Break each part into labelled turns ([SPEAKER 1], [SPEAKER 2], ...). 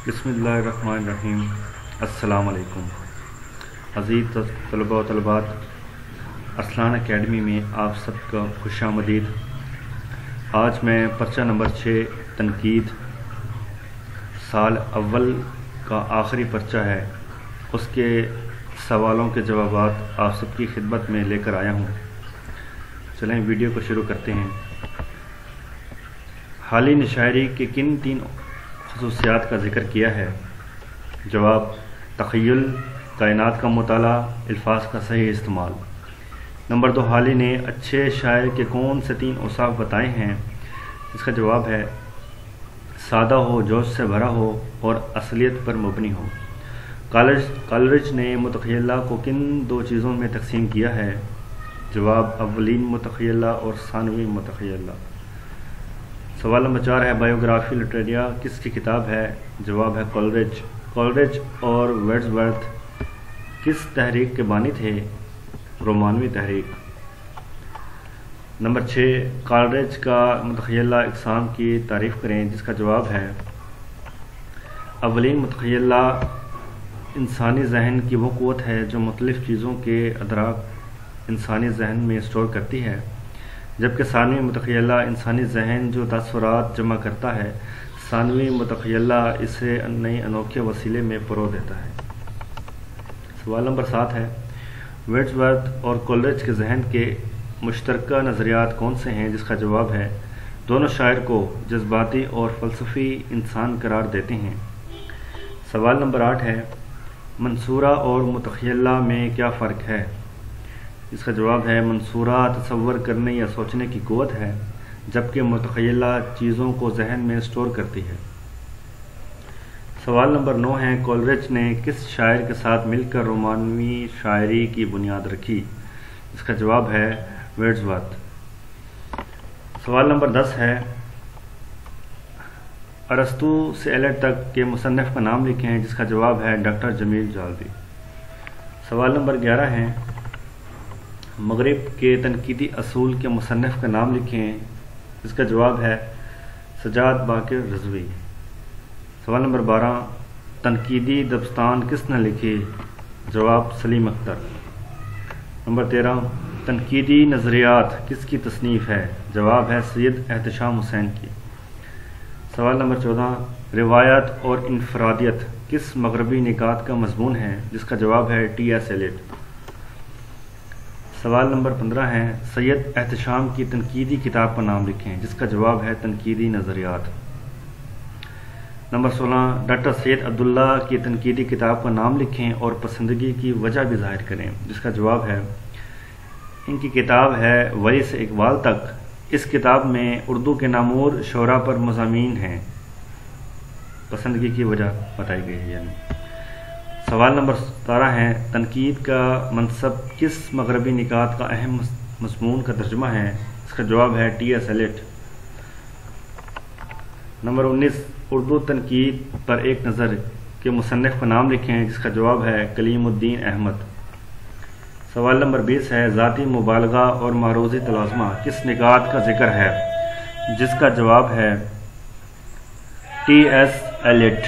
[SPEAKER 1] بسم اللہ الرحمن الرحیم۔ السلام علیکم عزیز طلباء و طلبات، ارسلان اکیڈمی میں آپ سب کا خوش آمدید۔ آج میں پرچہ نمبر 6 تنقید سال اول کا آخری پرچہ ہے، اس کے سوالوں کے جوابات آپ سب کی خدمت میں لے کر آیا ہوں۔ چلیں ویڈیو کو شروع کرتے ہیں۔ حالی نشاعری کے کن 3 خصوصیات کا ذکر کیا ہے؟ جواب: تخیل، کائنات کا مطالعہ، الفاظ کا صحیح استعمال۔ نمبر 2، حالی نے اچھے شاعر کے کون سے 3 اوصاف بتائے ہیں؟ اس کا جواب ہے سادہ ہو، جوش سے بھرا ہو اور اصلیت پر مبنی ہو۔ کالرج نے متخیلہ کو کن 2 چیزوں میں تقسیم کیا ہے؟ جواب: اولین متخیلہ اور ثانوی متخیلہ۔ سوال نمبر 4 ہے بایوگرافی لٹریریا کس کی کتاب ہے؟ جواب ہے کولرج اور ورڈزورتھ کس تحریک کے بانی تھے؟ رومانوی تحریک۔ نمبر 6، کالرج کا متخیلہ اقسام کی تعریف کریں، جس کا جواب ہے اولین متخیلہ انسانی ذہن کی وہ قوت ہے جو مختلف چیزوں کے ادراک انسانی ذہن میں اسٹور کرتی ہے، جبکہ ثانوی متخیلہ انسانی ذہن جو تاثرات جمع کرتا ہے، ثانوی متخیلہ اسے نئے انوکھے وسیلے میں پرو دیتا ہے۔ سوال نمبر 7 ہے ورڈزورتھ اور کولرج کے ذہن کے مشترکہ نظریات کون سے ہیں؟ جس کا جواب ہے دونوں شاعر کو جذباتی اور فلسفی انسان قرار دیتے ہیں۔ سوال نمبر 8 ہے منصورہ اور متخیلہ میں کیا فرق ہے؟ اس کا جواب ہے منصورہ تصور کرنے یا سوچنے کی قوت ہے، جبکہ متخیلہ چیزوں کو ذہن میں اسٹور کرتی ہے۔ سوال نمبر 9 ہے کولرج نے کس شاعر کے ساتھ مل کر رومانوی شاعری کی بنیاد رکھی؟ اس کا جواب ہے ورڈزورتھ۔ سوال نمبر 10 ہے ارسطو سے ایلیٹ تک کے مصنف کا نام لکھیں، جس کا جواب ہے ڈاکٹر جمیل جالبی۔ سوال نمبر 11 ہے مغرب کے تنقیدی اصول کے مصنف کا نام لکھیں، اس کا جواب ہے سجاد باقر رضوی۔ سوال نمبر 12 تنقیدی دبستان کس نے لکھی؟ جواب سلیم اختر۔ نمبر 13 تنقیدی نظریات کس کی تصنیف ہے؟ جواب ہے سید احتشام حسین کی۔ سوال نمبر 14 روایت اور انفرادیت کس مغربی نکات کا مضمون ہے؟ جس کا جواب ہے ٹی ایس ایلیٹ۔ سوال نمبر 15 ہے سید احتشام کی تنقیدی کتاب کا نام لکھیں، جس کا جواب ہے تنقیدی نظریات۔ نمبر 16 ڈاکٹر سید عبداللہ کی تنقیدی کتاب کا نام لکھیں اور پسندگی کی وجہ بھی ظاہر کریں، جس کا جواب ہے ان کی کتاب ہے ولی سے اقبال تک۔ اس کتاب میں اردو کے نامور شعراء پر مضامین ہیں، پسندگی کی وجہ بتائی گئی ہے یعنی۔ سوال نمبر 17 ہے تنقید کا منصب کس مغربی نکات کا اہم مضمون کا ترجمہ ہے؟ اس کا جواب ہے T S Eliot. Number 19 Urdu تنقید پر ایک نظر کے مصنف کا نام لکھیں، جس کا جواب ہے کلیم الدین احمد۔ سوال نمبر 20 ہے ذاتی مبالغہ اور معروضی تلازمہ کس نکات کا ذکر ہے؟ جس کا جواب ہے ٹی ایس ایلیٹ۔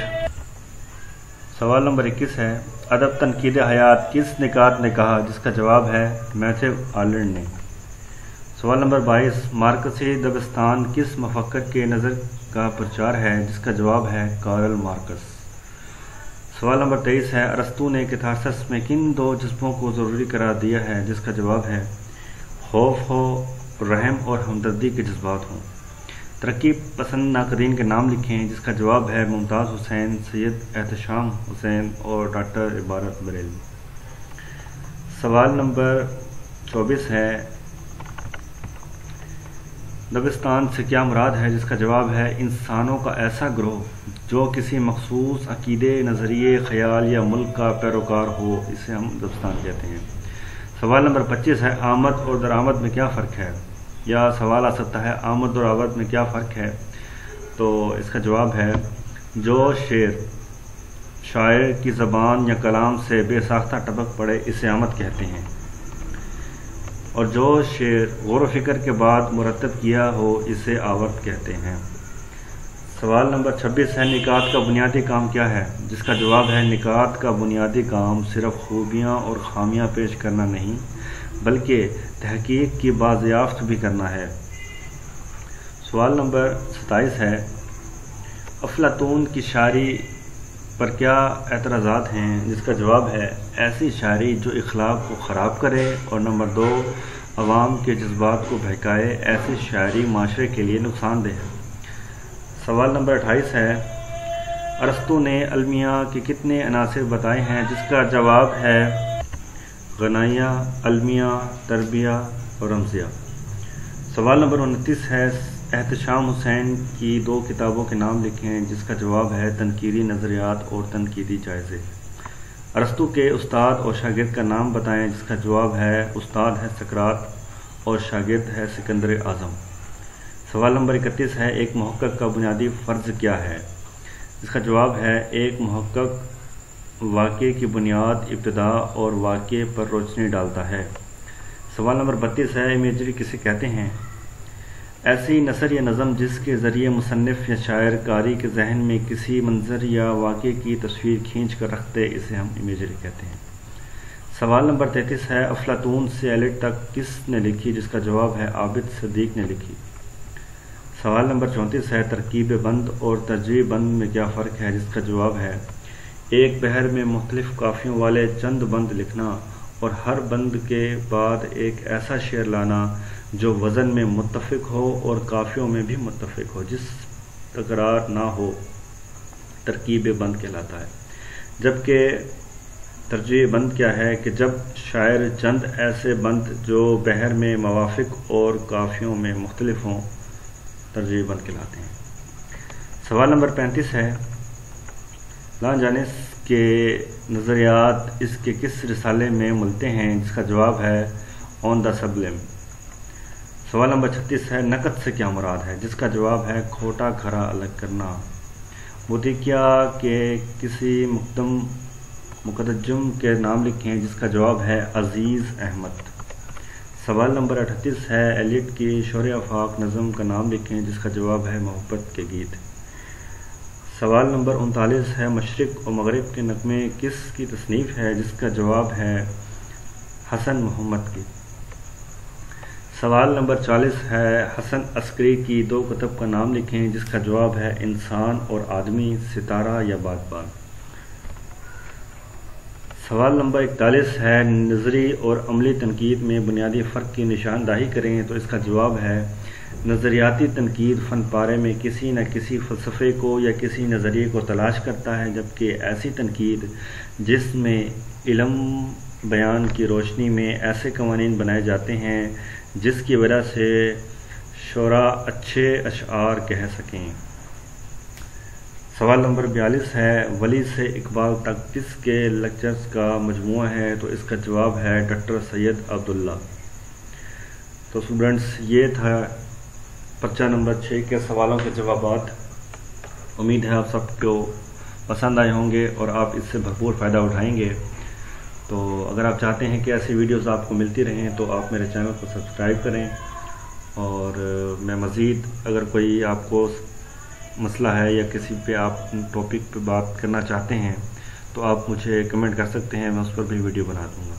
[SPEAKER 1] سوال نمبر 21 ہے ادب تنقید حیات کس نکات نے کہا؟ جس کا جواب ہے میتھیو آرلینڈ نے۔ سوال نمبر 22 مارکسی دبستان کس مفکر کے نظر کا پرچار ہے؟ جس کا جواب ہے کارل مارکس۔ سوال نمبر 23 ہے ارسطو نے کیتھارسس میں کن 2 جذبوں کو ضروری قرار دیا ہے؟ جس کا جواب ہے خوف ہو، رحم اور ہمدردی کے جذبات ہوں۔ ترقی پسند ناقدین کے نام لکھیں، جس کا جواب ہے ممتاز حسین، سید احتشام حسین اور ڈاکٹر عبارت بریلوی۔ سوال نمبر 24 ہے دبستان سے کیا مراد ہے؟ جس کا جواب ہے انسانوں کا ایسا گروہ جو کسی مخصوص عقیدے، نظریے، خیال یا ملک کا پیروکار ہو، اسے ہم دبستان کہتے ہیں۔ سوال نمبر 25 ہے آمد اور درآمد میں کیا فرق ہے؟ یا سوال آ سکتا ہے آمد اور آمد میں کیا فرق ہے؟ تو اس کا جواب ہے جو شعر شاعر کی زبان یا کلام سے بے ساختہ ٹپک پڑے اسے آمد کہتے ہیں، اور جو شعر غور و فکر کے بعد مرتب کیا ہو اسے آورت کہتے ہیں۔ سوال نمبر 26 ہے نکات کا بنیادی کام کیا ہے؟ جس کا جواب ہے نکات کا بنیادی کام صرف خوبیاں اور خامیاں پیش کرنا نہیں بلکہ تحقیق کی بازیافت بھی کرنا ہے۔ سوال نمبر 27 ہے افلاطون کی شاعری پر کیا اعتراضات ہیں؟ جس کا جواب ہے ایسی شاعری جو اخلاق کو خراب کرے، اور نمبر 2 عوام کے جذبات کو بہکائے، ایسی شاعری معاشرے کے لیے نقصان دہ ہے۔ سوال نمبر 28 ہے ارسطو نے المیہ کے کتنے عناصر بتائے ہیں؟ جس کا جواب ہے غنائیہ، المیہ، تربیہ اور رمزیہ۔ سوال نمبر 29 ہے احتشام حسین کی 2 کتابوں کے نام لکھیں۔ جس کا جواب ہے تنقیدی نظریات اور تنقیدی جائزے۔ ارسطو کے استاد اور شاگرد کا نام بتائیں۔ جس کا جواب ہے استاد ہے سقراط اور شاگرد ہے سکندر اعظم۔ سوال نمبر 31 ہے ایک محقق کا بنیادی فرض کیا ہے؟ جس کا جواب ہے ایک محقق واقعے کی بنیاد، ابتدا اور واقعے پر روشنی ڈالتا ہے۔ سوال نمبر 32 ہے امیجری کسے کہتے ہیں؟ ایسی نثر یا نظم جس کے ذریعے مصنف یا شاعر قاری کے ذہن میں کسی منظر یا واقعے کی تصویر کھینچ کر رکھتے، اسے ہم امیجری کہتے ہیں۔ سوال نمبر 33 ہے افلاطون سے ایلیٹ تک کس نے لکھی؟ جس کا جواب ہے عابد صدیق نے لکھی۔ سوال نمبر 34 ہے ترکیب بند اور ترجیح بند میں کیا فرق ہے؟ جس کا جواب ہے ایک بحر میں مختلف قافیوں والے چند بند لکھنا اور ہر بند کے بعد ایک ایسا شعر لانا جو وزن میں متفق ہو اور قافیوں میں بھی متفق ہو، جس تکرار نہ ہو، ترکیب بند کہلاتا ہے۔ جبکہ ترجیح بند کیا ہے کہ جب شاعر چند ایسے بند جو بحر میں موافق اور قافیوں میں مختلف ہوں، ترجیح بند کہلاتے ہیں۔ سوال نمبر 35 ہے لانجانس کے نظریات اس کے کس رسالے میں ملتے ہیں؟ جس کا جواب ہے آن دا سبلم۔ سوال نمبر 36 ہے نقد سے کیا مراد ہے؟ جس کا جواب ہے کھوٹا کھرا الگ کرنا۔ بوتیکیا کے کسی مقدم کے نام لکھیں۔ جس کا جواب ہے عزیز احمد۔ سوال نمبر 38 ہے ایلیٹ کی شور آفاق نظم کا نام لکھیں۔ جس کا جواب ہے محبت کے گیت۔ سوال نمبر 39 ہے مشرق و مغرب کے نغمے کس کی تصنیف ہے؟ جس کا جواب ہے حسن محمد کی۔ سوال نمبر 40 ہے حسن عسکری کی 2 کتب کا نام لکھیں۔ جس کا جواب ہے انسان اور آدمی، ستارہ یا بادبان۔ سوال نمبر 41 ہے نظری اور عملی تنقید میں بنیادی فرق کی نشاندہی کریں۔ تو اس کا جواب ہے نظریاتی تنقید فن پارے میں کسی نہ کسی فلسفے کو یا کسی نظریے کو تلاش کرتا ہے، جبکہ ایسی تنقید جس میں علم بیان کی روشنی میں ایسے قوانین بنائے جاتے ہیں جس کی وجہ سے شعراء اچھے اشعار کہہ سکیں۔ سوال نمبر 42 ہے ولی سے اقبال تک کس کے لیکچرز کا مجموعہ ہے؟ تو اس کا جواب ہے ڈاکٹر سید عبداللہ۔ تو اسٹوڈنٹس یہ تھا پرچہ نمبر 6 کے سوالوں کے جوابات۔ امید ہے آپ سب کو پسند آئے ہوں گے اور آپ اس سے بھرپور فائدہ اٹھائیں گے۔ تو اگر آپ چاہتے ہیں کہ ایسی ویڈیوز آپ کو ملتی رہیں تو آپ میرے چینل کو سبسکرائب کریں، اور میں مزید اگر کوئی آپ کو مسئلہ ہے یا کسی پہ آپ ٹاپک پہ بات کرنا چاہتے ہیں تو آپ مجھے کمنٹ کر سکتے ہیں، میں اس پر بھی ویڈیو بنا دوں گا۔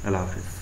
[SPEAKER 1] اللہ حافظ۔